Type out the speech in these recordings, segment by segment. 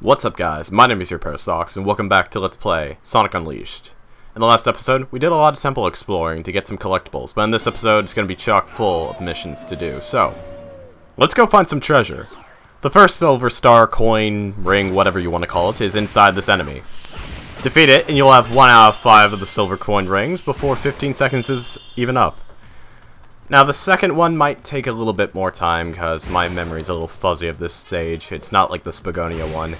What's up guys, my name is your Parastox, and welcome back to Let's Play Sonic Unleashed. In the last episode, we did a lot of temple exploring to get some collectibles, but in this episode it's going to be chock full of missions to do, so let's go find some treasure. The first silver star, coin, ring, whatever you want to call it, is inside this enemy. Defeat it, and you'll have 1 out of 5 of the silver coin rings before 15 seconds is even up. Now, the second one might take a little bit more time, because my memory's a little fuzzy of this stage. It's not like the Spagonia one.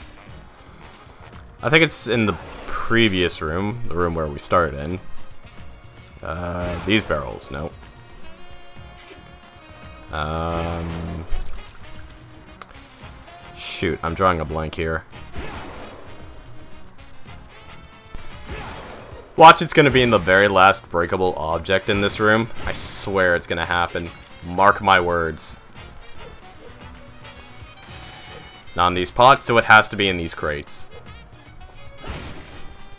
I think it's in the previous room, the room where we started in. These barrels, no. Shoot, I'm drawing a blank here. Watch, it's gonna be in the very last breakable object in this room. I swear it's gonna happen. Mark my words. Not in these pots, so it has to be in these crates.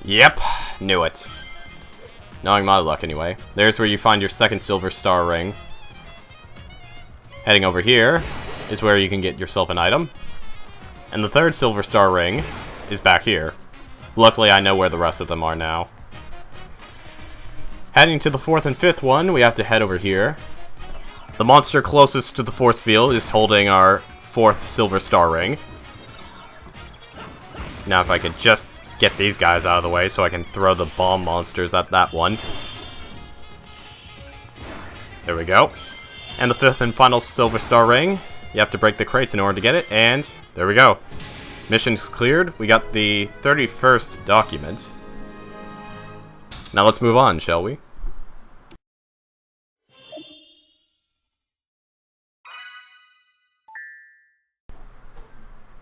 Yep, knew it. Knowing my luck anyway. There's where you find your second silver star ring. Heading over here is where you can get yourself an item. And the third silver star ring is back here. Luckily, I know where the rest of them are now. Heading to the fourth and fifth one, we have to head over here. The monster closest to the force field is holding our fourth silver star ring. Now if I could just get these guys out of the way so I can throw the bomb monsters at that one. There we go. And the fifth and final silver star ring. You have to break the crates in order to get it, and there we go. Mission's cleared. We got the 31st document. Now let's move on, shall we?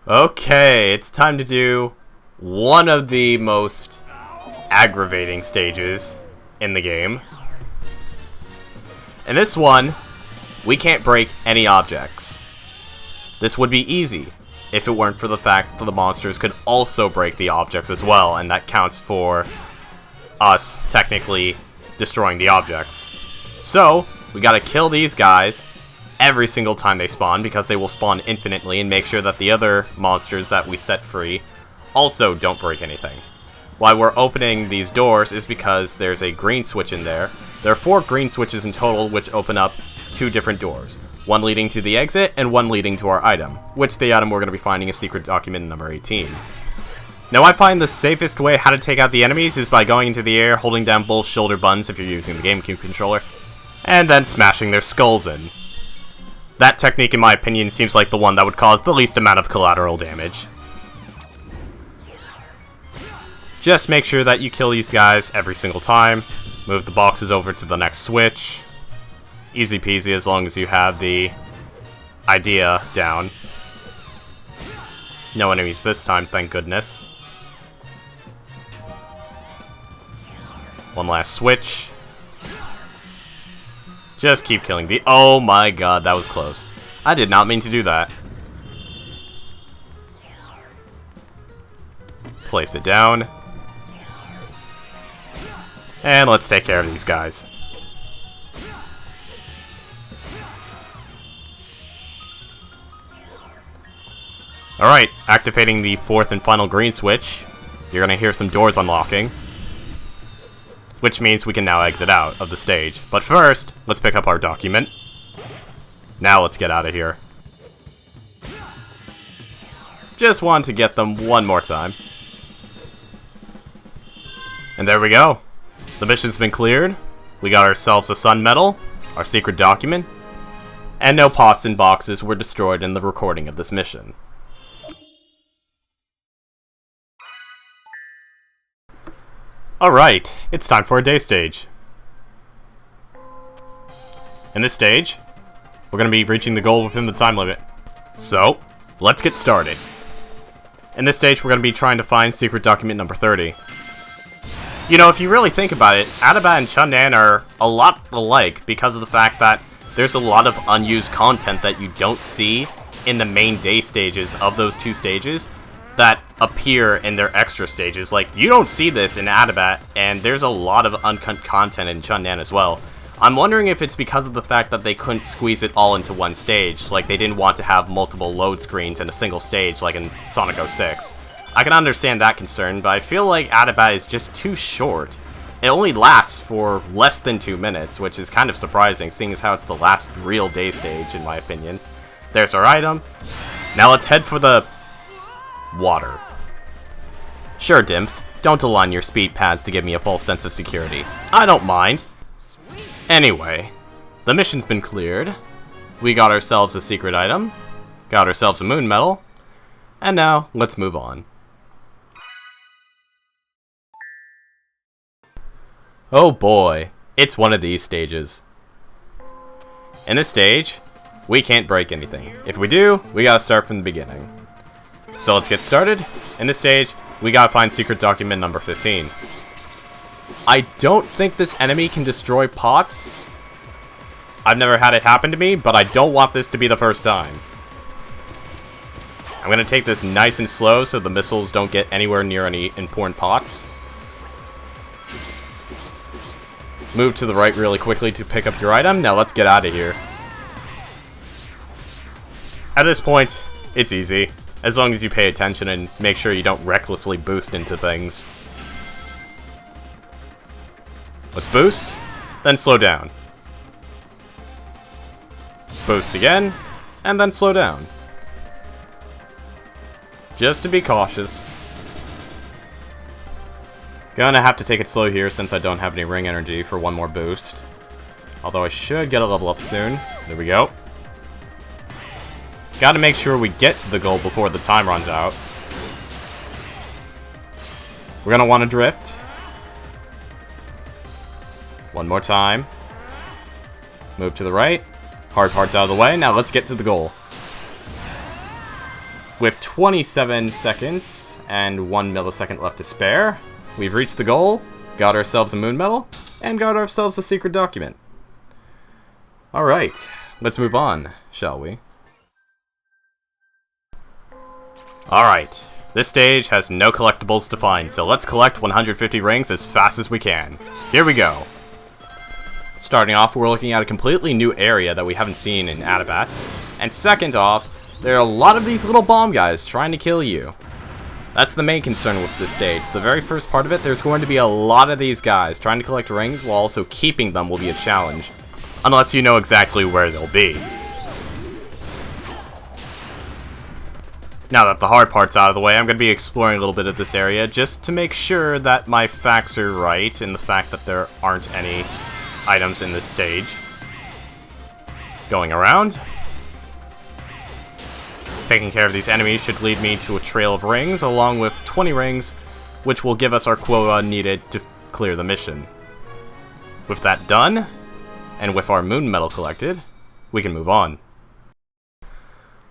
Okay, it's time to do one of the most aggravating stages in the game. In this one, we can't break any objects. This would be easy if it weren't for the fact that the monsters could also break the objects as well, and that counts for us technically destroying the objects. So, we gotta kill these guys every single time they spawn, because they will spawn infinitely, and make sure that the other monsters that we set free also don't break anything. Why we're opening these doors is because there's a green switch in there. There are 4 green switches in total, which open up 2 different doors. One leading to the exit, and one leading to our item, which the item we're going to be finding is secret document number 18. Now, I find the safest way how to take out the enemies is by going into the air, holding down both shoulder buttons if you're using the GameCube controller, and then smashing their skulls in. That technique, in my opinion, seems like the one that would cause the least amount of collateral damage. Just make sure that you kill these guys every single time. Move the boxes over to the next switch. Easy peasy as long as you have the idea down. No enemies this time, thank goodness. One last switch. Just keep killing the... Oh my god, that was close. I did not mean to do that. Place it down. And let's take care of these guys. Alright, activating the 4th and final green switch. You're gonna hear some doors unlocking, which means we can now exit out of the stage. But first, let's pick up our document. Now let's get out of here. Just wanted to get them one more time. And there we go. The mission's been cleared. We got ourselves a sun medal, our secret document, and no pots and boxes were destroyed in the recording of this mission. Alright, it's time for a day stage. In this stage, we're going to be reaching the goal within the time limit. So, let's get started. In this stage, we're going to be trying to find secret document number 30. You know, if you really think about it, Adabat and Chundan are a lot alike because of the fact that there's a lot of unused content that you don't see in the main day stages of those 2 stages that appear in their extra stages. Like, you don't see this in Adabat, and there's a lot of uncut content in Chundan as well. I'm wondering if it's because of the fact that they couldn't squeeze it all into one stage, like they didn't want to have multiple load screens in a single stage like in Sonic 06. I can understand that concern, but I feel like Atabat is just too short. It only lasts for less than 2 minutes, which is kind of surprising, seeing as how it's the last real day stage, in my opinion. There's our item. Now let's head for the water. Sure, Dimps, don't align your speed pads to give me a false sense of security. I don't mind. Anyway, the mission's been cleared. We got ourselves a secret item, got ourselves a moon medal, and now let's move on. Oh boy, it's one of these stages. In this stage, we can't break anything. If we do, we gotta start from the beginning. So let's get started. In this stage, we gotta find secret document number 15. I don't think this enemy can destroy pots. I've never had it happen to me, but I don't want this to be the first time. I'm gonna take this nice and slow so the missiles don't get anywhere near any important pots. Move to the right really quickly to pick up your item. Now let's get out of here. At this point, it's easy, as long as you pay attention and make sure you don't recklessly boost into things. Let's boost, then slow down. Boost again, and then slow down. Just to be cautious. Gonna have to take it slow here since I don't have any ring energy for one more boost. Although I should get a level up soon. There we go. Gotta make sure we get to the goal before the time runs out. We're gonna want to drift. One more time. Move to the right. Hard part's out of the way. Now let's get to the goal. With 27 seconds and 1 millisecond left to spare, we've reached the goal, got ourselves a moon medal, and got ourselves a secret document. Alright, let's move on, shall we? Alright, this stage has no collectibles to find, so let's collect 150 rings as fast as we can. Here we go. Starting off, we're looking at a completely new area that we haven't seen in Atabat. And second off, there are a lot of these little bomb guys trying to kill you. That's the main concern with this stage. The very first part of it, there's going to be a lot of these guys. Trying to collect rings while also keeping them will be a challenge. Unless you know exactly where they'll be. Now that the hard part's out of the way, I'm going to be exploring a little bit of this area just to make sure that my facts are right in the fact that there aren't any items in this stage. Going around. Taking care of these enemies should lead me to a trail of rings, along with 20 rings, which will give us our quota needed to clear the mission. With that done, and with our moon medal collected, we can move on.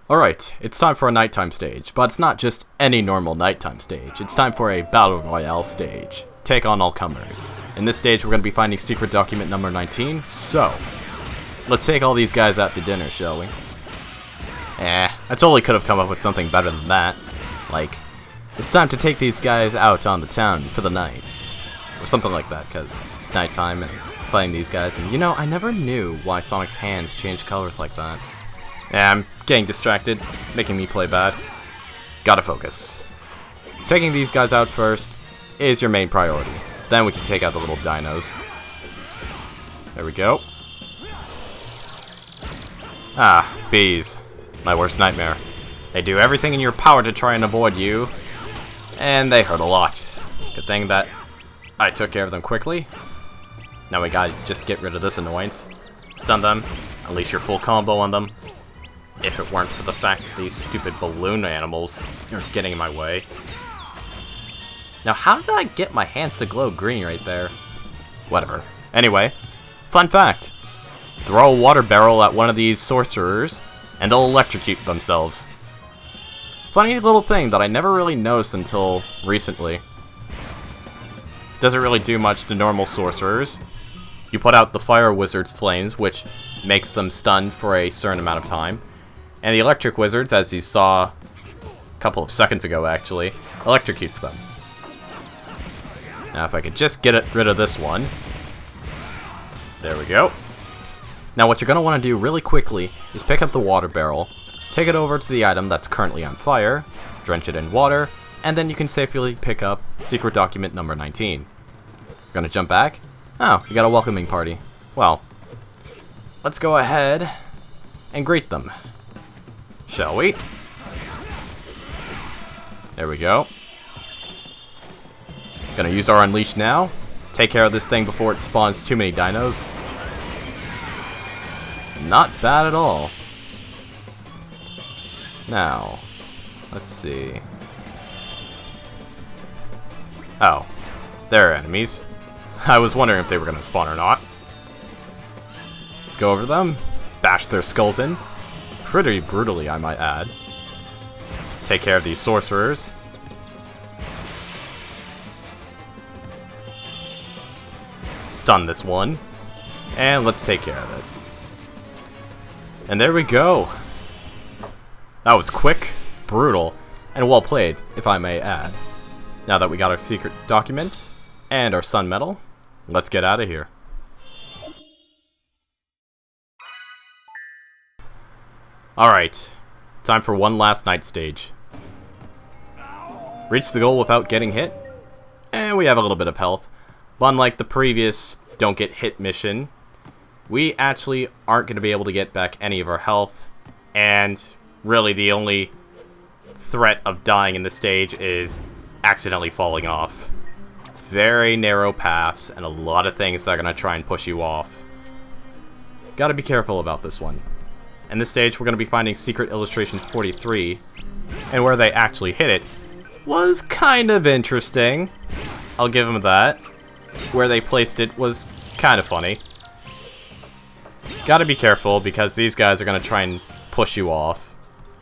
Alright, it's time for a nighttime stage, but it's not just any normal nighttime stage. It's time for a Battle Royale stage. Take on all comers. In this stage, we're going to be finding secret document number 19, so let's take all these guys out to dinner, shall we? I totally could have come up with something better than that. Like, it's time to take these guys out on the town for the night. Or something like that, because it's nighttime and fighting these guys. And you know, I never knew why Sonic's hands changed colors like that. Yeah, I'm getting distracted, making me play bad. Gotta focus. Taking these guys out first is your main priority. Then we can take out the little dinos. There we go. Ah, bees. My worst nightmare. They do everything in your power to try and avoid you, and they hurt a lot. Good thing that I took care of them quickly. Now we gotta just get rid of this annoyance. Stun them, unleash your full combo on them. If it weren't for the fact that these stupid balloon animals are getting in my way. Now how did I get my hands to glow green right there? Whatever. Anyway, fun fact. Throw a water barrel at one of these sorcerers, and they'll electrocute themselves. Funny little thing that I never really noticed until recently. Doesn't really do much to normal sorcerers. You put out the fire wizard's flames, which makes them stunned for a certain amount of time. And the electric wizards, as you saw a couple of seconds ago actually, electrocutes them. Now if I could just get rid of this one. There we go. Now what you're going to want to do really quickly is pick up the water barrel, take it over to the item that's currently on fire, drench it in water, and then you can safely pick up secret document number 19. Gonna jump back? Oh, you got a welcoming party. Well, let's go ahead and greet them, shall we? There we go. Gonna use our Unleash now. Take care of this thing before it spawns too many dinos. Not bad at all. Now, let's see. Oh, they're enemies. I was wondering if they were gonna spawn or not. Let's go over them. Bash their skulls in. Pretty brutally, I might add. Take care of these sorcerers. Stun this one. And let's take care of it. And there we go. That was quick, brutal, and well played, if I may add. Now that we got our secret document and our sun medal, let's get out of here. Alright, time for one last night stage. Reach the goal without getting hit, and we have a little bit of health. But unlike the previous don't get hit mission, we actually aren't going to be able to get back any of our health, and really the only threat of dying in this stage is accidentally falling off. Very narrow paths and a lot of things that are going to try and push you off. Gotta be careful about this one. In this stage we're going to be finding Secret Illustration 43, and where they actually hit it was kind of interesting. I'll give them that. Where they placed it was kind of funny. Gotta be careful because these guys are going to try and push you off.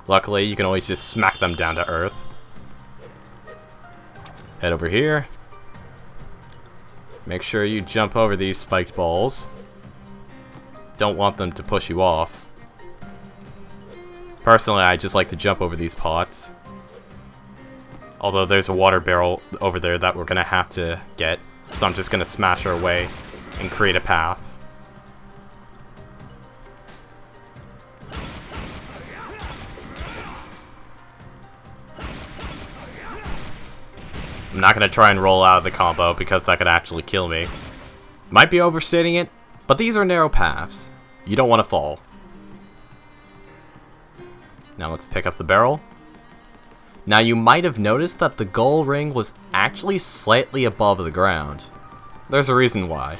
Luckily, you can always just smack them down to earth. Head over here. Make sure you jump over these spiked balls. Don't want them to push you off. Personally, I just like to jump over these pots. Although there's a water barrel over there that we're going to have to get. So I'm just going to smash our way and create a path. I'm not going to try and roll out of the combo because that could actually kill me. Might be overstating it, but these are narrow paths. You don't want to fall. Now let's pick up the barrel. Now you might have noticed that the goal ring was actually slightly above the ground. There's a reason why.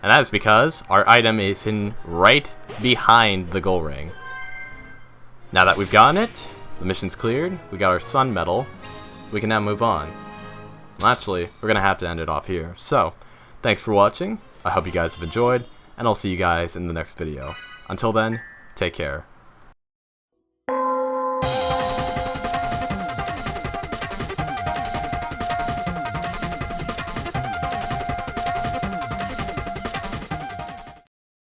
And that is because our item is hidden right behind the goal ring. Now that we've gotten it, the mission's cleared, we got our sun medal, we can now move on. Well, actually, we're going to have to end it off here. So, thanks for watching, I hope you guys have enjoyed, and I'll see you guys in the next video. Until then, take care.